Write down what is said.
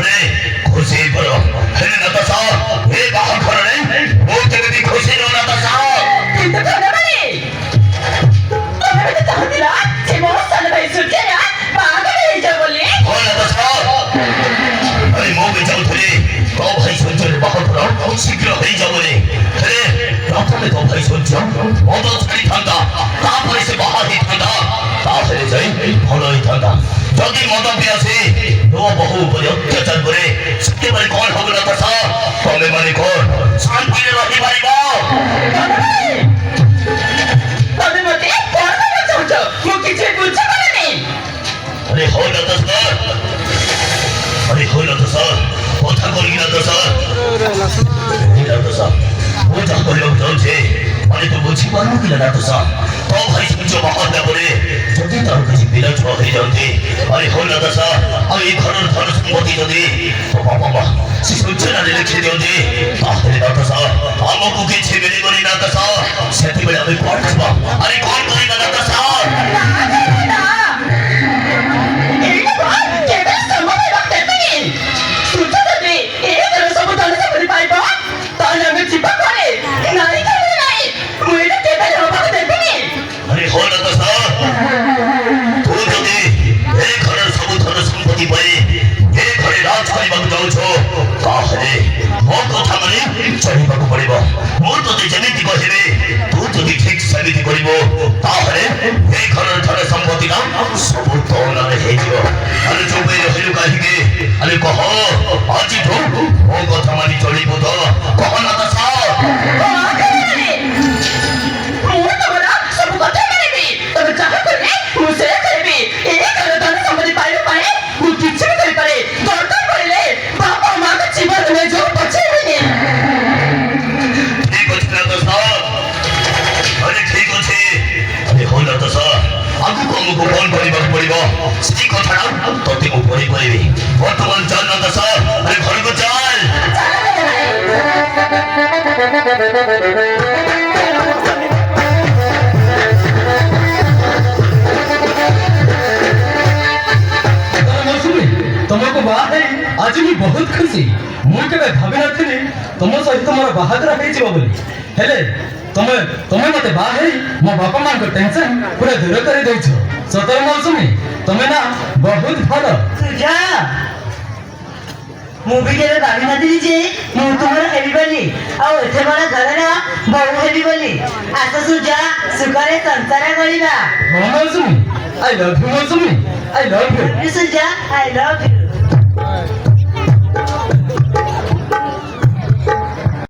ବାହାଘରରେ ଖୁସି କର ହେଲେ ନାତାଶା ଏ ବାହାଘରରେ ମୁଁ କେବେ ବି ଖୁସି ନୁହଁ ନାତାଶା କିନ୍ତୁ ଧନବାଣୀ ତମେ ମୋତେ ଚାହୁଁଥିଲ ଯେ ମୋ ସାନ ଭାଇ ସୂର୍ଯ୍ୟର ବାହାଘର ହେଇଯାଉ ବୋଲି ହଁ ନାତାଶା ଆରେ ମୁଁ ବି ଚାହୁଁଥିଲି ତୋ ଭାଇ ସୂର୍ଯ୍ୟର ବାହାଘର ଶୀଘ୍ର ହେଇଯାଉ ବୋଲି ହେଲେ ପ୍ରଥମେ ତୋ ଭାଇ ସୂର୍ଯ୍ୟ ମଦ ଛାଡ଼ିଥାନ୍ତା ତାପରେ ସେ ବାହା ହେଇଥାନ୍ତା ତାହେଲେ ଯାଇ ଭଲ ହେଇଥାନ୍ତା ଯଦି ମଦ ପିଆସି ତୋ ବୋହୂ ଉପରେ ଅତ୍ୟାଚାର କରେ ସେତେବେଳେ କଣ ହବ ନାତାଶା ତମେ ମାନେ କଣ ଶାନ୍ତିରେ ରହିପାରିବ ତମେ ମୋତେ କଣ କହିବାକୁ ଚାହୁଁଛ ମୁଁ କିଛି ବୁଝିପାରୁନି अरे हो नाताशा কথা করি নাতাশা ମୁଁ ଯାହା କହିବାକୁ ଚାହୁଁଛି ମାନେ ତୁ ବୁଝିପାରୁନୁ କି ନାତାଶା ତୋ ଭାଇ ସୂର୍ଯ୍ୟ ବାହାଘର ପରେ ଯଦି ତାର କିଛି ପିଲା ଛୁଆ ହେଇଯାନ୍ତି ଆରେ ହଉ ନାତାଶା ଆଉ ଏଇ ଘରର ଧନ ସମ୍ପତ୍ତି ଯଦି ତୋ ବାପା ମା ସେ ସୂର୍ଯ୍ୟ ନାଁରେ ଲେଖି ଦିଅନ୍ତି ତାହେଲେ ନାତାଶା ଆମକୁ କିଛି ମିଳିବନି ନାତାଶା ସେତେବେଳେ ଆମେ କଣ କରିବା ଆରେ କଣ କରିବା ନାତାଶା अरे हो नाताशा तू जदि ए घरर सब धन संपत्ति पाई ए घरे राज କରିବାକୁ ଯାଉଛ ତାହେଲେ ମୋ କଥା ମାନି ଚଳିବାକୁ ପଡ଼ିବ ମୁଁ ତତେ ଯେମିତି କହିବି ତୁ ଯଦି ଠିକ ସେମିତି କରିବୁ ତାହେଲେ ଏ ଘରର ଧନ ସମ୍ପତ୍ତି ନା ସବୁ ତୋ ନାଁରେ ହେଇଯିବ ଆରେ ଚୁପ ହେଇ ରହିଲୁ କାହିଁକି ଆରେ କହ ଆଜିଠୁ ମୋ କଥା ମାନି ଚଳିବୁ ତ କହ ନାତାଶା ଆଗକୁ ଆମକୁ କଣ କରିବାକୁ ପଡ଼ିବ ସେଇ କଥାଟା ତତେ ମୁଁ ପରେ କହିବି ବର୍ତ୍ତମାନ ଚାଲ ନାତାଶା ଆରେ ଘରକୁ ଚାଲ तुमको बात है आज भी बहुत खुशी मुझे केबे भाबी नथिनी तुम सहित मोर बाहागर हे जीव बोली हेले तुम्हें मते बा है मो बापा मां को टेंशन पूरा दूर कर देछो सतर मौसमी तुम्हें ना बहुत भलो सुजा ମୁଁ ବି କେବେ ଭାବି ନଥିଲି ଯେ ମୁଁ ତୁମର ହେବି ବୋଲି ଆଉ ଏତେ ବଡ଼ ଘରର ବୋହୂ ହେବି ବୋଲି ଆସ ସୁଜା ସୁଖରେ ସଂସାର କରିବା ହଁ Mousumi I love you Mousumi I love you Suja I love you